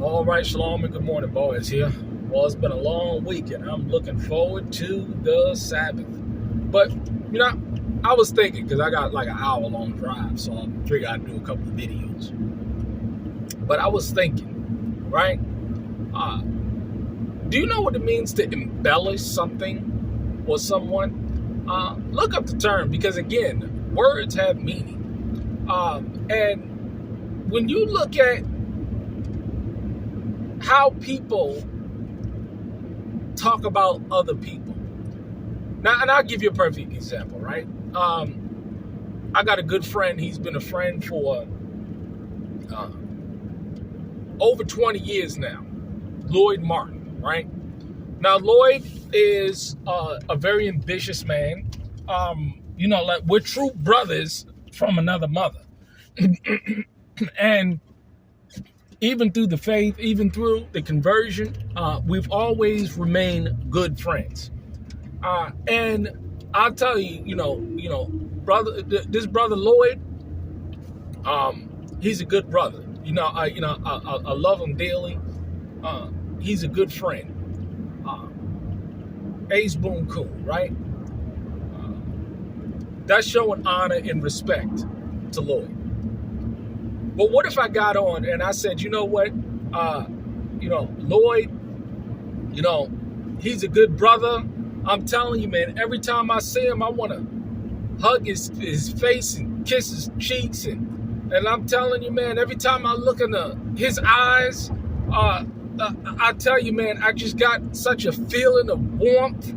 All right, Shalom and good morning, boys. Here. Well, it's been a long week, and I'm looking forward to the Sabbath. But, I was thinking, because I got like an hour-long drive, so I figured I'd do a couple of videos. But I was thinking, right? Do you know what it means to embellish something or someone? Look up the term, because, again, words have meaning. And when you look at how people talk about other people. Now, and I'll give you a perfect example, right? I got a good friend. He's been a friend for over 20 years now. Lloyd Martin, right? Now, Lloyd is a very ambitious man. Like we're true brothers from another mother. And even through the faith, even through the conversion, we've always remained good friends. And I'll tell you, brother, this brother Lloyd, he's a good brother. I love him dearly. He's a good friend. Ace Boone Coon, right? That's showing honor and respect to Lloyd. But what if I got on and I said, you know what, Lloyd, he's a good brother. I'm telling you, man, every time I see him, I want to hug his face and kiss his cheeks. And I'm telling you, man, every time I look in his eyes, I tell you, man, I just got such a feeling of warmth.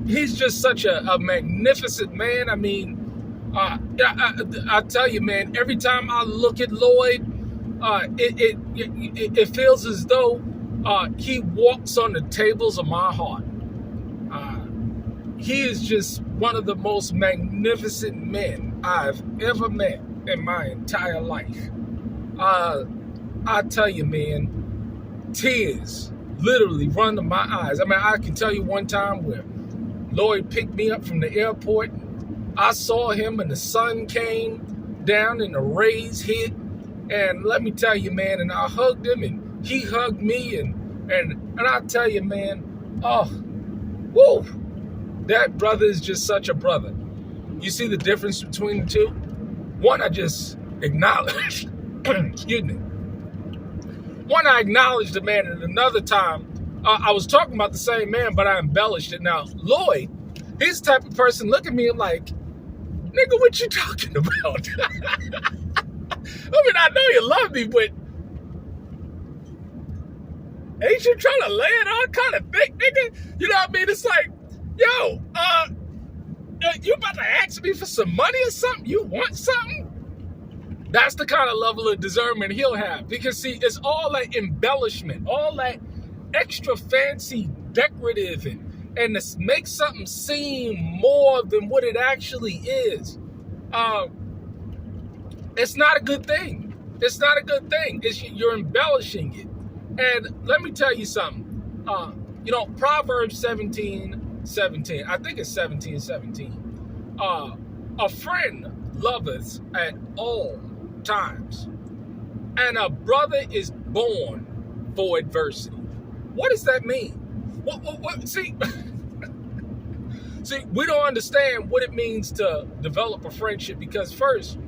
He's just such a magnificent man. I mean, I tell you, man, every time I look at Lloyd, it feels as though he walks on the tables of my heart. He is just one of the most magnificent men I've ever met in my entire life. I tell you, man, tears literally run to my eyes. I mean, I can tell you one time where Lloyd picked me up from the airport. I saw him and the sun came down and the rays hit. And let me tell you, man, and I hugged him and he hugged me. And I tell you, man, whoa, that brother is just such a brother. You see the difference between the two? One, I just acknowledged, excuse me. One, I acknowledged the man, and another time, I was talking about the same man, but I embellished it. Now, Lloyd, he's the type of person, look at me and like, nigga, what you talking about? I mean, I know you love me, but ain't you trying to lay it on kind of thick, nigga? You know what I mean? It's like, yo, you about to ask me for some money or something? You want something? That's the kind of level of discernment he'll have. Because, see, it's all that embellishment, all that extra fancy, decorative, and to make something seem more than what it actually is. It's not a good thing. It's not a good thing. You're embellishing it. And let me tell you something. Proverbs 17:17. I think it's 17:17. A friend loveth at all times, and a brother is born for adversity. What does that mean? What? See, we don't understand what it means to develop a friendship, because first,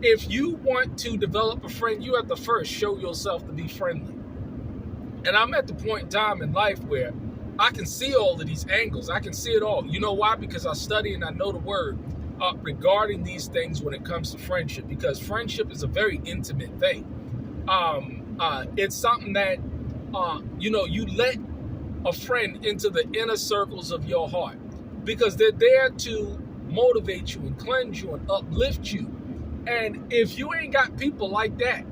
if you want to develop a friend, you have to first show yourself to be friendly. And I'm at the point in time in life where I can see all of these angles. I can see it all. You know why? Because I study and I know the word regarding these things when it comes to friendship, because friendship is a very intimate thing. It's something that, you let a friend into the inner circles of your heart, because they're there to motivate you and cleanse you and uplift you. And if you ain't got people like that,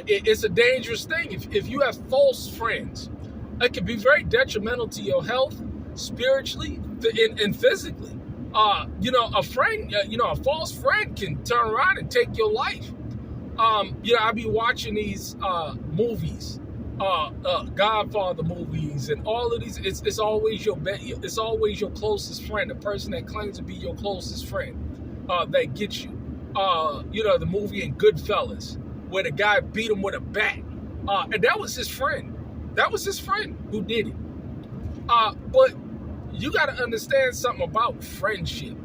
it's a dangerous thing. If you have false friends, it can be very detrimental to your health, spiritually and physically. A friend, a false friend can turn around and take your life. I be watching these movies, Godfather movies, and all of these. It's always it's always your closest friend, the person that claims to be your closest friend, that gets you. The movie in Goodfellas. where the guy beat him with a bat. And that was his friend. That was his friend who did it. But you got to understand something about friendship.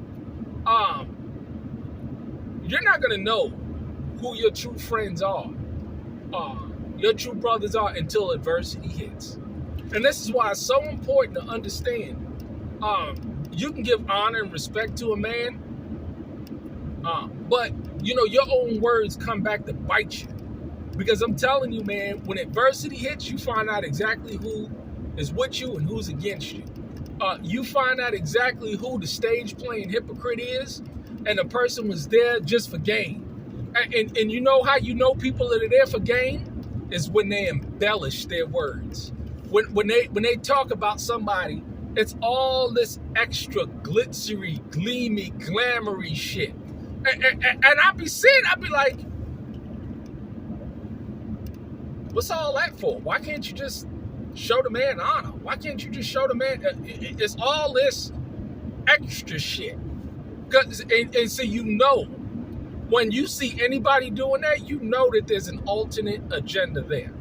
You're not going to know who your true friends are, your true brothers are, until adversity hits. And this is why it's so important to understand. You can give honor and respect to a man, but your own words come back to bite you. Because I'm telling you, man, when adversity hits, you find out exactly who is with you and who's against you. You find out exactly who the stage playing hypocrite is, and the person was there just for gain. And you know how you know people that are there for gain is when they embellish their words. When they talk about somebody, it's all this extra glitzery, gleamy, glamoury shit. And I'd be like, what's all that for? Why can't you just show the man honor? Why can't you just show the man? It's all this extra shit. And so when you see anybody doing that, you know that there's an alternate agenda there.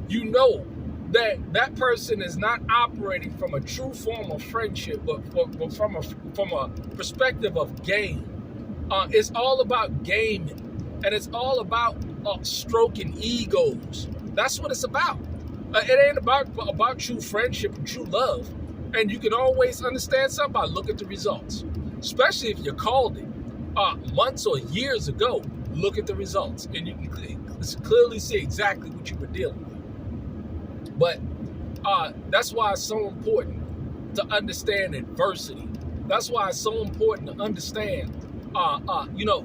You know that person is not operating from a true form of friendship, but from a perspective of gain. It's all about gaming, and it's all about stroking egos. That's what it's about. It ain't about true friendship and true love. And you can always understand something by looking at the results, especially if you called it months or years ago. Look at the results, and you can clearly see exactly what you were dealing with. But that's why it's so important to understand adversity. That's why it's so important to understand,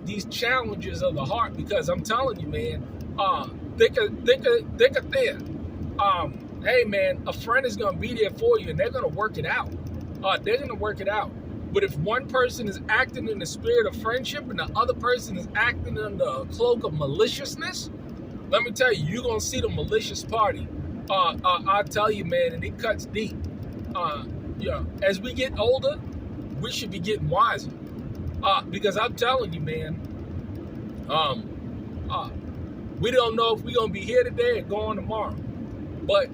these challenges of the heart. Because I'm telling you, man, thick or thin. Hey, man, a friend is going to be there for you, and they're going to work it out. They're going to work it out. But if one person is acting in the spirit of friendship and the other person is acting under a cloak of maliciousness, let me tell you, you're going to see the malicious party. I tell you, man, and it cuts deep. As we get older, we should be getting wiser. Because I'm telling you, man, we don't know if we're going to be here today or gone tomorrow. But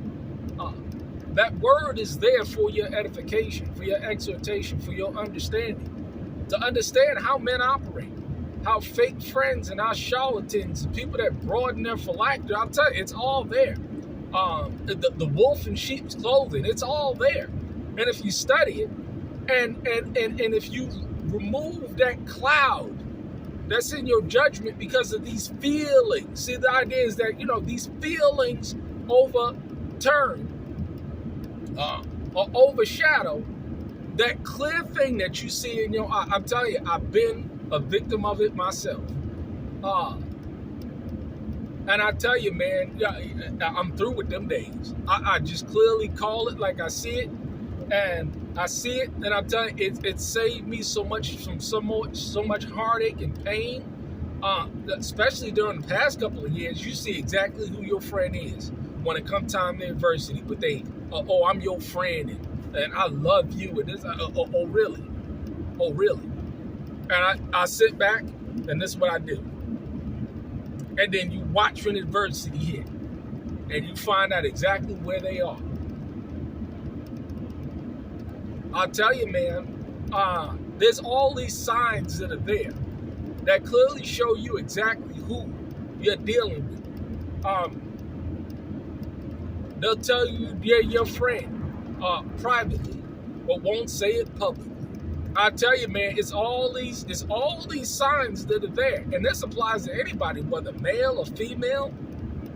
that word is there for your edification, for your exhortation, for your understanding. To understand how men operate, how fake friends and how charlatans and people that broaden their phylactery, I'll tell you, it's all there. The wolf in sheep's clothing, it's all there. And if you study it, and if you remove that cloud that's in your judgment because of these feelings. See, the idea is that, these feelings overturn or overshadow that clear thing that you see in your eye. I'm telling you, I've been a victim of it myself. And I tell you, man, I'm through with them days. I just clearly call it like I see it. And I see it, and I'm telling you, it saved me so much from so much heartache and pain. Especially during the past couple of years, you see exactly who your friend is when it comes time to adversity. But I'm your friend, and I love you, and this, oh really? Oh really? And I sit back, and this is what I do. And then you watch when adversity hit, and you find out exactly where they are. I'll tell you, man, there's all these signs that are there that clearly show you exactly who you're dealing with. They'll tell you they're your friend privately, but won't say it publicly. I tell you, man, it's all these signs that are there, and this applies to anybody, whether male or female.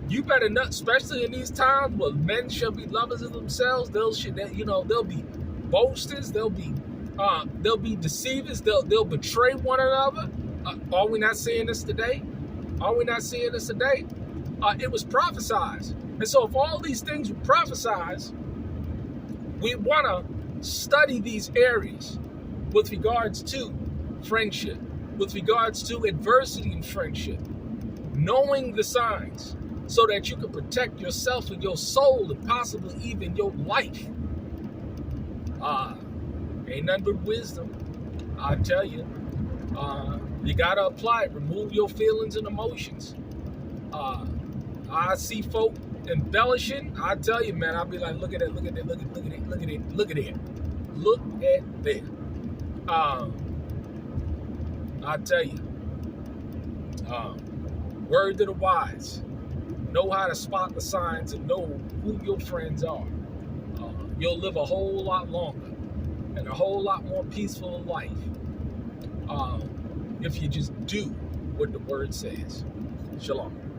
You better not, especially in these times where men shall be lovers of themselves. They'll be boasters. They'll be deceivers. They'll betray one another. Are we not seeing this today? It was prophesied. And so if all these things were prophesied, we want to study these areas with regards to friendship, with regards to adversity in friendship, knowing the signs so that you can protect yourself and your soul and possibly even your life. Ain't nothing but wisdom. I tell you, you got to apply it. Remove your feelings and emotions. I see folk embellishing. I tell you, man, I'll be like, look at it, look at it, look at it, look at it, look at it, look at that. I tell you, word to the wise: know how to spot the signs and know who your friends are. You'll live a whole lot longer and a whole lot more peaceful life if you just do what the word says. Shalom.